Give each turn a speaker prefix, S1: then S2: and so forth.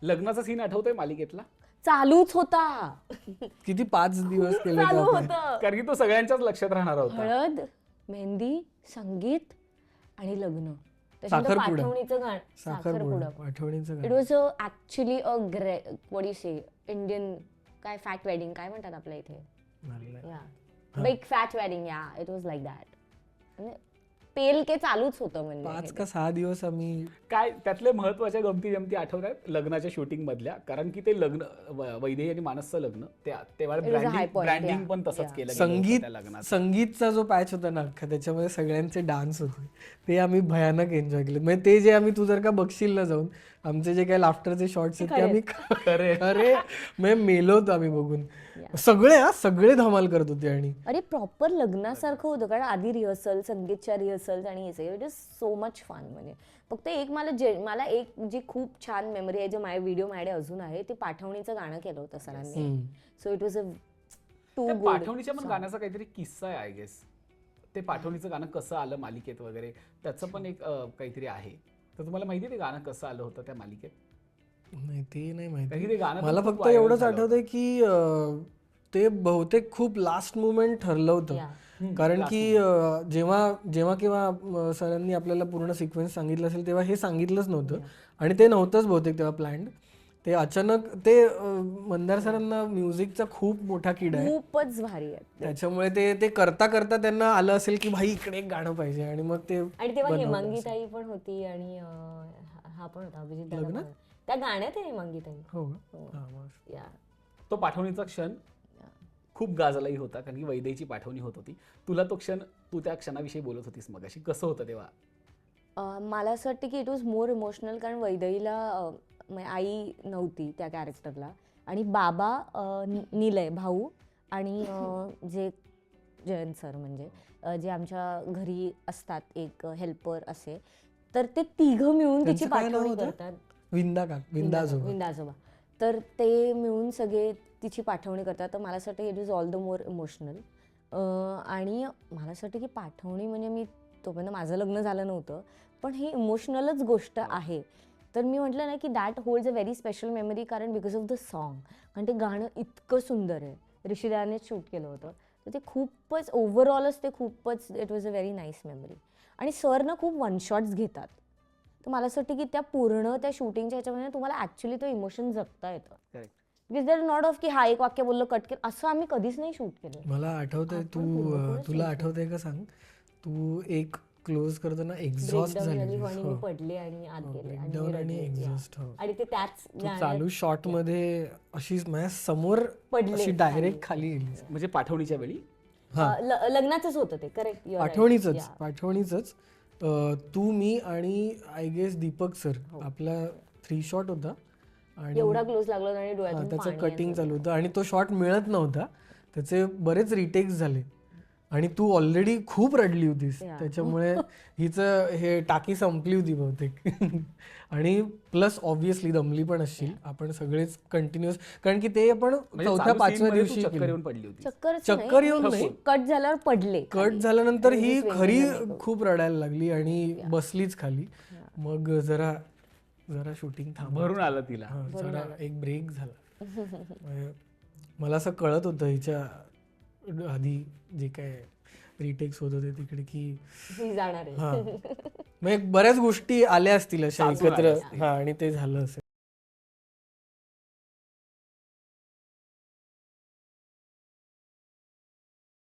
S1: लग्नाचा सीन आठवतोय मालिकेतला?
S2: चालूच होता.
S3: किती 5 दिवस केले
S2: चालू
S3: का आपण?
S2: होतं.
S1: कारण की तो सगळ्यांच्याच लक्षात राहणार होता.
S2: हळद, मेहंदी, संगीत आणि लग्न. त्याच्यानंतर
S3: साखरपुडा.
S2: पाठवणीचं गाणं,
S3: साखरपुडा पाठवणीचं
S2: इट
S3: गाणं.
S2: Was actually a what you say Indian काय फॅट वेडिंग काय म्हणतात आपल्या इथे,
S3: मला
S2: बिग फॅट वेडिंग. या इट वॉज लाईक दॅट. पेल के चालूच होतं
S3: 5
S2: म्हणजे.
S3: का 6 दिवस आम्ही
S1: काय त्यातले महत्वाच्या गमती जमती आठवतात लग्नाच्या शूटिंग मधल्या? कारण की ते लग्न वैदेही आणि मानसचं लग्न तेव्हा
S2: It was a high point,
S1: branding
S2: yeah.
S1: पण तसंच
S2: Yeah.
S1: केलं गेलं होतं
S3: संगीत
S1: त्या लग्नात.
S3: संगीतचा जो पॅच होता ना अख्खा, त्याच्यामध्ये सगळ्यांचे डान्स होते, ते आम्ही भयानक एन्जॉय केले. म्हणजे ते जे आम्ही, तू जर का बघशील ना जाऊन, आमचे जे काही लाफ्टरचे शॉर्ट्स आहेत ते आम्ही अरे म्हणजे मेलो होतो आम्ही बघून. सगळे धमाल करत होते. आणि
S2: अरे प्रॉपर लग्नासारखं होतं, कारण आधी रिहर्सल, संगीतच्या रिहर्सल आणि हे सगळं, it is so much fun. म्हणजे फक्त एक मला एक जी खूप छान मेमरी आहे, जो माझ्या व्हिडिओ माझ्याकडे अजून आहे, ते पाठवणीचं गाणं केलं होतं सरांनी. So it was a too
S1: त्या
S2: गुड.
S1: पाठवणीच्या पण गाण्याचा काहीतरी किस्सा आहे आय गेस. ते पाठवणीचं गाणं कसं आलं मालिकेत वगैरे त्याचं पण एक काहीतरी आहे. तर तुम्हाला माहिती आहे ते गाणं कसं आलं होतं त्या मालिकेत?
S3: नाही, ते नाही
S1: कारण की
S3: माहिती
S1: ते गाणं
S3: मला.
S1: पण खूप
S3: फक्त
S1: viral
S3: एवढंच
S1: झालं
S3: आठवतंय की ते बहुतेक खूप लास्ट मुमेंट ठरलं होतं. कारण की जेव्हा केव्हा सरांनी आपल्याला पूर्ण सिक्वेन्स सांगितलं असेल तेव्हा हे सांगितलंच नव्हतं. आणि ते नव्हतंच बहुतेक तेव्हा प्लॅन्ड. ते अचानक ते मंदार सरांना म्युझिकचा खूप मोठा किडा आहे,
S2: खूपच भारी आहे.
S3: त्याच्यामुळे ते करता करता त्यांना आलं असेल की भाई इकडे एक गाणं पाहिजे, आणि मग ते
S2: आणि तेव्हा हेमांगीताई पण होती आणि हा पण होता अभिजित दादा पण होता. त्या गाण्यात आहे हेमांगीताई.
S3: हो का?
S2: या
S1: तो पाठवणीचा क्षण खूप गाजलाही होता कारण की वैदेहीची पाठवणी होत होती. तू त्या क्षणाविषयी बोलत होतीस मगाशी, कसं होतं तेव्हा?
S2: मला असं वाटतं की इट वॉज मोर इमोशनल, कारण वैदेहीला आई नव्हती त्या कॅरेक्टरला, आणि बाबा, निलय भाऊ आणि जे जयंत सर म्हणजे जे आमच्या घरी असतात एक हेल्पर असे, तर ते तिघं मिळून तिची
S3: त्यांचं काय नाव
S2: पाठवणी
S3: होतं?
S2: करतात.
S3: विंदा आजोबा.
S2: विंदा आजोबा. तर ते मिळून सगळे तिची पाठवणी करतात. तर मला असं वाटतं it is all the more emotional. आणि मला असं वाटतं की पाठवणी म्हणजे मी तोपर्यंत माझं लग्न झालं नव्हतं, पण ही इमोशनलच गोष्ट आहे. तर मी म्हटलं ना की that holds a very special memory, कारण बिकॉज ऑफ द सॉन्ग. कारण ते गाणं इतकं सुंदर आहे, ऋषिदानेच शूट केलं होतं. तर ते खूपच ओव्हरऑलच ते खूपच it was a very nice memory. आणि सर ना खूप वन शॉट्स घेतात. तर मला असं वाटतं की त्या शूटिंगच्या ह्याच्यामध्ये तुम्हाला ॲक्च्युली तो इमोशन जगता येतं.
S1: Correct.
S2: Because there not of की हा एक वाक्य बोललं कट केलं, असं आम्ही कधीच नाही शूट केलं.
S3: मला आठवतंय, तुला आठवतंय का सांग? तू एक क्लोज करताना एक्झॉस्ट
S2: ब्रेकडाऊन
S3: झाली.
S2: झाली आणि मी पडले आणि आत गेले आणि मी
S3: ब्रेकडाऊन आणि
S2: रडले.
S3: एक्झॉस्ट.
S2: आणि ते त्याच
S3: तू चालू शॉट मध्ये अशीच माझ्या समोर
S2: पडले
S3: अशी डायरेक्ट खाली गेली.
S1: म्हणजे पाठवणीच्या वेळी?
S2: लग्नाचंच होतं ते. करेक्ट.
S3: पाठवणीच. तू, मी आणि आय गेस दीपक सर, आपला 3 शॉट होता. आणि
S2: एवढा क्लोज लागलो आणि डोळ्यातून
S3: त्याचं
S2: पाणी
S3: कटिंग
S2: यायचं.
S3: चालू होतं आणि तो शॉट मिळत नव्हता. त्याचे बरेच रिटेक्स झाले आणि तू ऑलरेडी खूप रडली होतीस. त्याच्यामुळे हिचं हे टाकी संपली होती बहुतेक. आणि प्लस ऑब्व्हियसली दमली पण असशील. आपण सगळेच कंटिन्युअस, कारण की ते आपण
S1: म्हणजे
S3: 4थ्या-5व्या दिवशी
S1: चक्कर येऊन पडली होती?
S3: चक्कर येऊन नाही,
S2: कट झाल्यावर पडले.
S3: कट झाल्यानंतर ही खरी खूप रडायला लागली आणि बसलीच खाली. मग जरा शूटिंग
S1: भरून आलं तिला.
S3: जरा एक ब्रेक झाला. म्हणजे मला असं कळत होतं हिच्या आधी जे काय रिटेक्स होत होते तिकडे की
S2: जाणार आहे.
S3: म्हणजे बऱ्याच गोष्टी आल्या असतील अशा एकत्र, आणि ते झालं असेल.